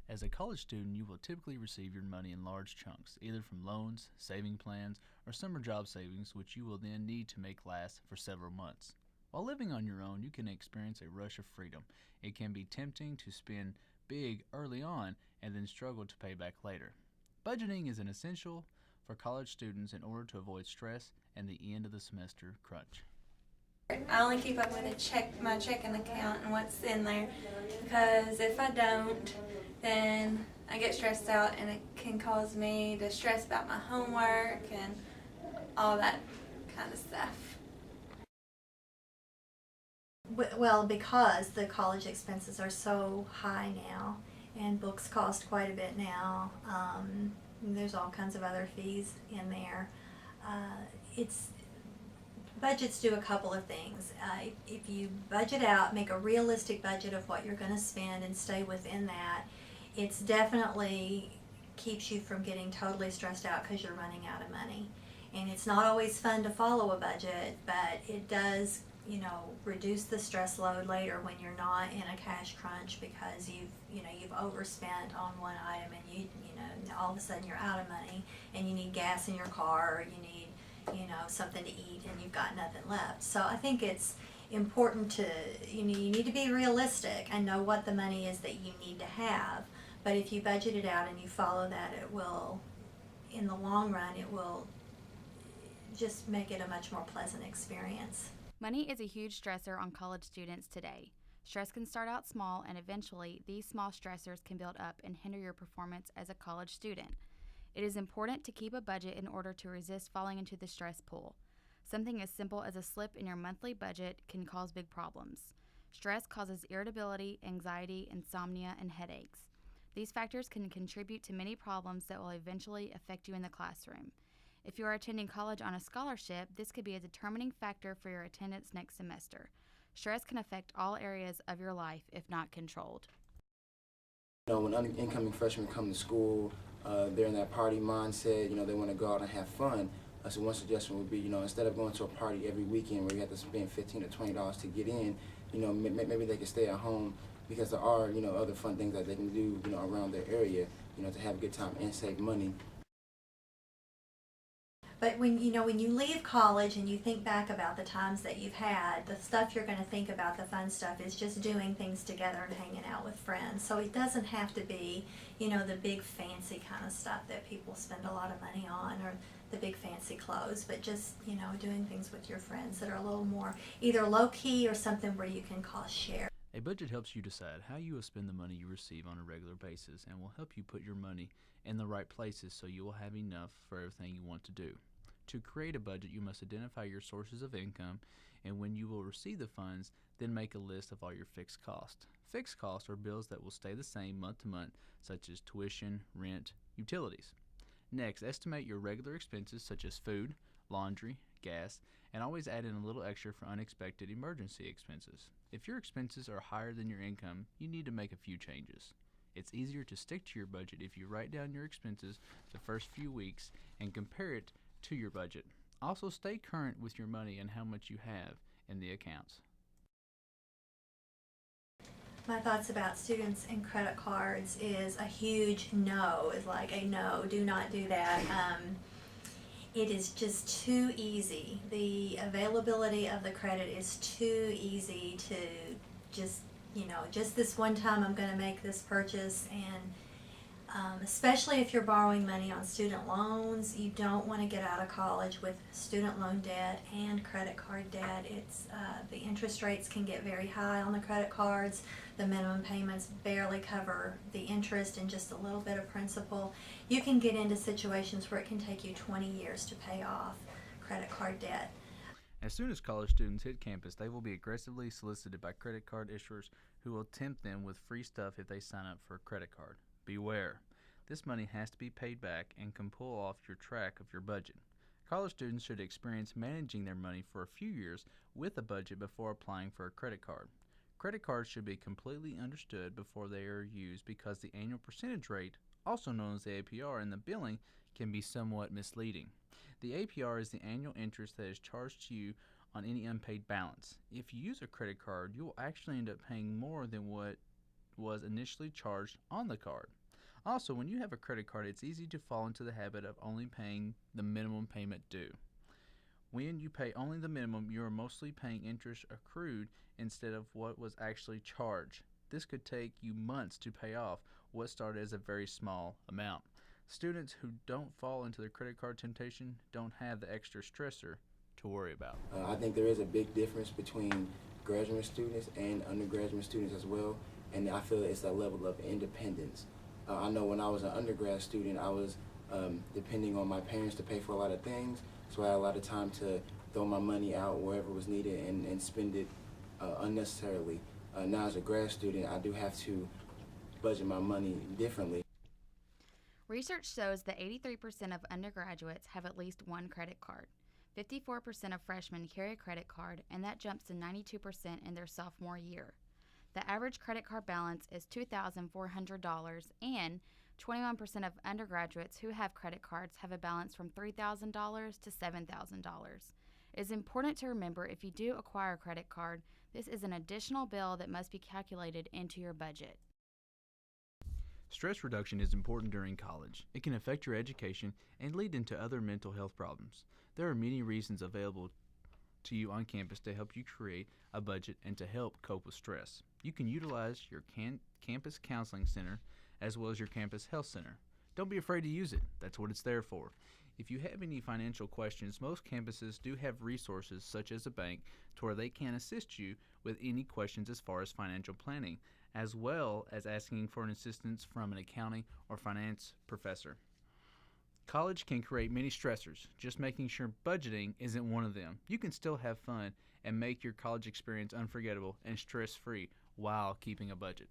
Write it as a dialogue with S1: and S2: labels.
S1: As a college student, you will typically receive your money in large chunks, either from loans, saving plans, or summer job savings, which you will then need to make last for several months. While living on your own, you can experience a rush of freedom. It can be tempting to spend big early on and then struggle to pay back later. Budgeting is an essential for college students in order to avoid stress and the end of the semester crunch.
S2: I only keep up with my checking account and what's in there, because if I don't, then I get stressed out and it can cause me to stress about my homework and all that kind of stuff.
S3: Well, because the college expenses are so high now, and books cost quite a bit now. There's all kinds of other fees in there. It's Budgets do a couple of things. If you budget out, make a realistic budget of what you're going to spend and stay within that, it's definitely keeps you from getting totally stressed out because you're running out of money. And it's not always fun to follow a budget, but it does, reduce the stress load later when you're not in a cash crunch because you've overspent on one item, and all of a sudden you're out of money and you need gas in your car, or you need something to eat, and you've got nothing left. So I think it's important to, you need to be realistic and know what the money is that you need to have. But if you budget it out and you follow that, it will, in the long run, it will just make it a much more pleasant experience.
S4: Money is a huge stressor on college students today. Stress can start out small, and eventually these small stressors can build up and hinder your performance as a college student. It is important to keep a budget in order to resist falling into the stress pool. Something as simple as a slip in your monthly budget can cause big problems. Stress causes irritability, anxiety, insomnia, and headaches. These factors can contribute to many problems that will eventually affect you in the classroom. If you are attending college on a scholarship, this could be a determining factor for your attendance next semester. Stress can affect all areas of your life if not controlled.
S5: When incoming freshmen come to school, they're in that party mindset. They want to go out and have fun. So one suggestion would be, instead of going to a party every weekend where you have to spend $15 to $20 to get in, maybe they can stay at home, because there are, other fun things that they can do, around their area, to have a good time and save money.
S3: But when you leave college and you think back about the times that you've had, the stuff you're going to think about, the fun stuff, is just doing things together and hanging out with friends. So it doesn't have to be, the big fancy kind of stuff that people spend a lot of money on, or the big fancy clothes, but just, doing things with your friends that are a little more either low-key or something where you can cost share.
S1: A budget helps you decide how you will spend the money you receive on a regular basis and will help you put your money in the right places so you will have enough for everything you want to do. To create a budget, you must identify your sources of income, and when you will receive the funds, then make a list of all your fixed costs. Fixed costs are bills that will stay the same month to month, such as tuition, rent, utilities. Next, estimate your regular expenses such as food, laundry, gas, and always add in a little extra for unexpected emergency expenses. If your expenses are higher than your income, you need to make a few changes. It's easier to stick to your budget if you write down your expenses the first few weeks and compare it to your budget. Also, stay current with your money and how much you have in the accounts.
S3: My thoughts about students and credit cards is a huge no. It's like a no, do not do that. It is just too easy. The availability of the credit is too easy to just this one time I'm going to make this purchase, and especially if you're borrowing money on student loans, you don't want to get out of college with student loan debt and credit card debt. The interest rates can get very high on the credit cards. The minimum payments barely cover the interest and just a little bit of principal. You can get into situations where it can take you 20 years to pay off credit card debt.
S1: As soon as college students hit campus, they will be aggressively solicited by credit card issuers who will tempt them with free stuff if they sign up for a credit card. Beware. This money has to be paid back and can pull off your track of your budget. College students should experience managing their money for a few years with a budget before applying for a credit card. Credit cards should be completely understood before they are used, because the annual percentage rate, also known as the APR, and the billing can be somewhat misleading. The APR is the annual interest that is charged to you on any unpaid balance. If you use a credit card, you will actually end up paying more than what was initially charged on the card. Also, when you have a credit card, it's easy to fall into the habit of only paying the minimum payment due. When you pay only the minimum, you are mostly paying interest accrued instead of what was actually charged. This could take you months to pay off what started as a very small amount. Students who don't fall into the credit card temptation don't have the extra stressor to worry about.
S5: I think there is a big difference between graduate students and undergraduate students as well, and I feel it's a level of independence. I know when I was an undergrad student, I was depending on my parents to pay for a lot of things, so I had a lot of time to throw my money out wherever was needed and spend it unnecessarily. Now as a grad student, I do have to budget my money differently.
S4: Research shows that 83% of undergraduates have at least one credit card. 54% of freshmen carry a credit card, and that jumps to 92% in their sophomore year. The average credit card balance is $2,400, and 21% of undergraduates who have credit cards have a balance from $3,000 to $7,000. It is important to remember if you do acquire a credit card, this is an additional bill that must be calculated into your budget.
S1: Stress reduction is important during college. It can affect your education and lead into other mental health problems. There are many reasons available to you on campus to help you create a budget and to help cope with stress. You can utilize your campus counseling center as well as your campus health center. Don't be afraid to use it. That's what it's there for. If you have any financial questions, most campuses do have resources such as a bank to where they can assist you with any questions as far as financial planning, as well as asking for an assistance from an accounting or finance professor. College can create many stressors. Just making sure budgeting isn't one of them. You can still have fun and make your college experience unforgettable and stress-free while keeping a budget.